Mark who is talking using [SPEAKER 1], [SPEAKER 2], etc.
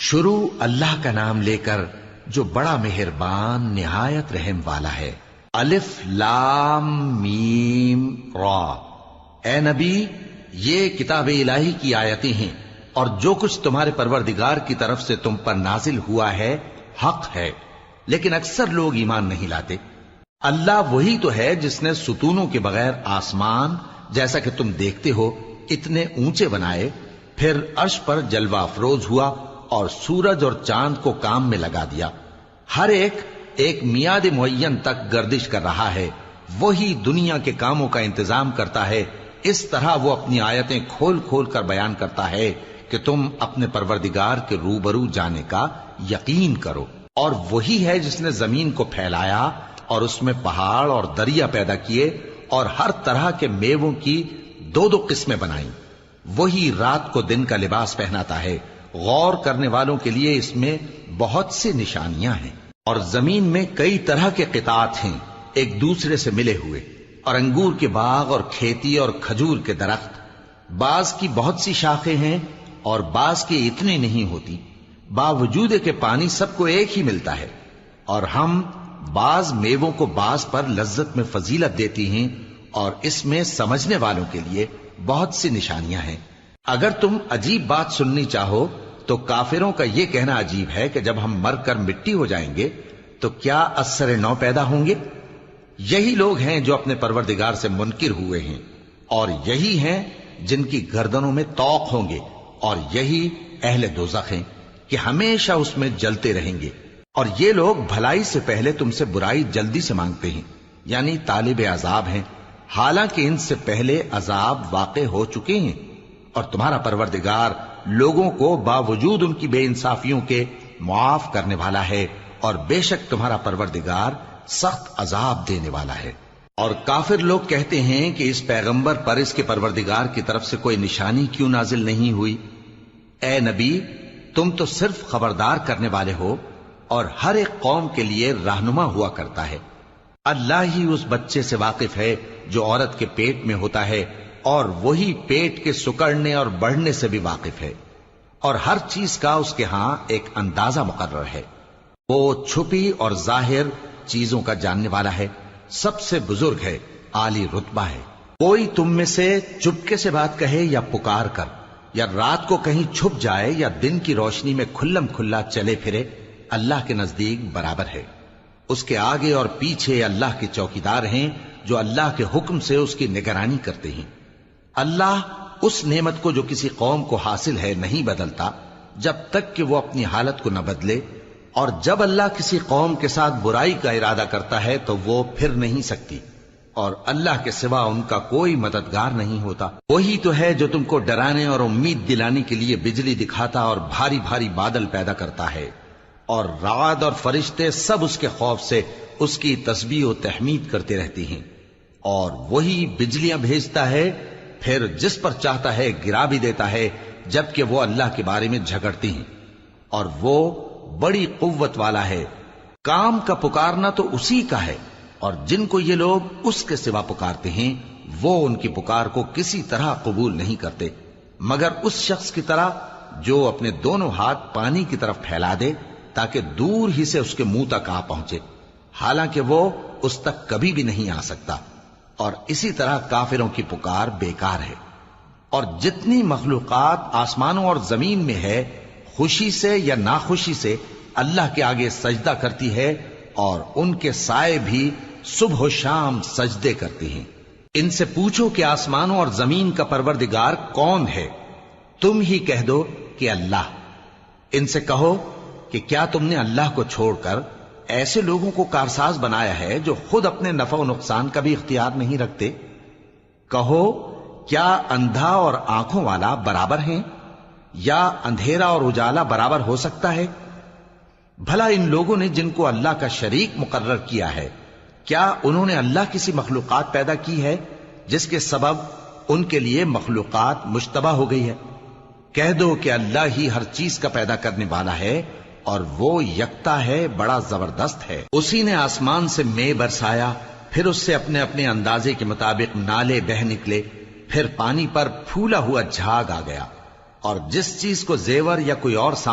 [SPEAKER 1] شروع اللہ کا نام لے کر جو بڑا مہربان نہایت رحم والا ہے۔ الف لام میم را۔ اے نبی، یہ کتاب الہی کی آیتیں ہیں اور جو کچھ تمہارے پروردگار کی طرف سے تم پر نازل ہوا ہے حق ہے، لیکن اکثر لوگ ایمان نہیں لاتے۔ اللہ وہی تو ہے جس نے ستونوں کے بغیر آسمان جیسا کہ تم دیکھتے ہو اتنے اونچے بنائے، پھر عرش پر جلوہ افروز ہوا اور سورج اور چاند کو کام میں لگا دیا۔ ہر ایک میعاد معین تک گردش کر رہا ہے۔ وہی دنیا کے کاموں کا انتظام کرتا ہے۔ اس طرح وہ اپنی آیتیں کھول کھول کر بیان کرتا ہے کہ تم اپنے پروردگار کے روبرو جانے کا یقین کرو۔ اور وہی ہے جس نے زمین کو پھیلایا اور اس میں پہاڑ اور دریا پیدا کیے اور ہر طرح کے میووں کی دو دو قسمیں بنائیں۔ وہی رات کو دن کا لباس پہناتا ہے۔ غور کرنے والوں کے لیے اس میں بہت سی نشانیاں ہیں۔ اور زمین میں کئی طرح کے قطعات ہیں ایک دوسرے سے ملے ہوئے، اور انگور کے باغ اور کھیتی اور کھجور کے درخت، بعض کی بہت سی شاخیں ہیں اور بعض کی اتنی نہیں ہوتی، باوجود کہ پانی سب کو ایک ہی ملتا ہے۔ اور ہم بعض میووں کو بعض پر لذت میں فضیلت دیتی ہیں، اور اس میں سمجھنے والوں کے لیے بہت سی نشانیاں ہیں۔ اگر تم عجیب بات سننی چاہو تو کافروں کا یہ کہنا عجیب ہے کہ جب ہم مر کر مٹی ہو جائیں گے تو کیا اثر نو پیدا ہوں گے؟ یہی لوگ ہیں جو اپنے پروردگار سے منکر ہوئے ہیں، اور یہی ہیں جن کی گردنوں میں طوق ہوں گے، اور یہی اہل دوزخ ہیں کہ ہمیشہ اس میں جلتے رہیں گے۔ اور یہ لوگ بھلائی سے پہلے تم سے برائی جلدی سے مانگتے ہیں، یعنی طالب عذاب ہیں، حالانکہ ان سے پہلے عذاب واقع ہو چکے ہیں۔ اور تمہارا پروردگار لوگوں کو باوجود ان کی بے انصافیوں کے معاف کرنے والا ہے، اور بے شک تمہارا پروردگار سخت عذاب دینے والا ہے۔ اور کافر لوگ کہتے ہیں کہ اس پیغمبر پر اس کے پروردگار کی طرف سے کوئی نشانی کیوں نازل نہیں ہوئی؟ اے نبی، تم تو صرف خبردار کرنے والے ہو، اور ہر ایک قوم کے لیے رہنما ہوا کرتا ہے۔ اللہ ہی اس بچے سے واقف ہے جو عورت کے پیٹ میں ہوتا ہے، اور وہی پیٹ کے سکڑنے اور بڑھنے سے بھی واقف ہے، اور ہر چیز کا اس کے ہاں ایک اندازہ مقرر ہے۔ وہ چھپی اور ظاہر چیزوں کا جاننے والا ہے، سب سے بزرگ ہے، عالی رتبہ ہے۔ کوئی تم میں سے چپکے سے بات کہے یا پکار کر، یا رات کو کہیں چھپ جائے یا دن کی روشنی میں کھلم کھلا چلے پھرے، اللہ کے نزدیک برابر ہے۔ اس کے آگے اور پیچھے اللہ کے چوکیدار ہیں جو اللہ کے حکم سے اس کی نگرانی کرتے ہیں۔ اللہ اس نعمت کو جو کسی قوم کو حاصل ہے نہیں بدلتا جب تک کہ وہ اپنی حالت کو نہ بدلے، اور جب اللہ کسی قوم کے ساتھ برائی کا ارادہ کرتا ہے تو وہ پھر نہیں سکتی، اور اللہ کے سوا ان کا کوئی مددگار نہیں ہوتا۔ وہی تو ہے جو تم کو ڈرانے اور امید دلانے کے لیے بجلی دکھاتا اور بھاری بھاری بادل پیدا کرتا ہے، اور رعد اور فرشتے سب اس کے خوف سے اس کی تسبیح و تحمید کرتے رہتے ہیں۔ اور وہی بجلیاں بھیجتا ہے، پھر جس پر چاہتا ہے گرا بھی دیتا ہے، جبکہ وہ اللہ کے بارے میں جھگڑتے ہیں، اور وہ بڑی قوت والا ہے۔ کام کا پکارنا تو اسی کا ہے، اور جن کو یہ لوگ اس کے سوا پکارتے ہیں وہ ان کی پکار کو کسی طرح قبول نہیں کرتے، مگر اس شخص کی طرح جو اپنے دونوں ہاتھ پانی کی طرف پھیلا دے تاکہ دور ہی سے اس کے منہ تک آ پہنچے، حالانکہ وہ اس تک کبھی بھی نہیں آ سکتا۔ اور اسی طرح کافروں کی پکار بیکار ہے۔ اور جتنی مخلوقات آسمانوں اور زمین میں ہے، خوشی سے یا ناخوشی سے اللہ کے آگے سجدہ کرتی ہے، اور ان کے سائے بھی صبح و شام سجدے کرتے ہیں۔ ان سے پوچھو کہ آسمانوں اور زمین کا پروردگار کون ہے؟ تم ہی کہہ دو کہ اللہ۔ ان سے کہو کہ کیا تم نے اللہ کو چھوڑ کر ایسے لوگوں کو کارساز بنایا ہے جو خود اپنے نفع و نقصان کا بھی اختیار نہیں رکھتے؟ کہو کیا اندھا اور آنکھوں والا برابر ہیں، یا اندھیرا اور اجالا برابر ہو سکتا ہے؟ بھلا ان لوگوں نے جن کو اللہ کا شریک مقرر کیا ہے، کیا انہوں نے اللہ کسی مخلوقات پیدا کی ہے جس کے سبب ان کے لیے مخلوقات مشتبہ ہو گئی ہے؟ کہہ دو کہ اللہ ہی ہر چیز کا پیدا کرنے والا ہے، اور وہ یکتا ہے، بڑا زبردست ہے۔ اسی نے آسمان سے مے برسایا، پھر اس سے اپنے اپنے اندازے کے مطابق نالے بہ نکلے، پھر پانی پر پھولا ہوا جھاگ آ گیا، اور جس چیز کو زیور یا کوئی اور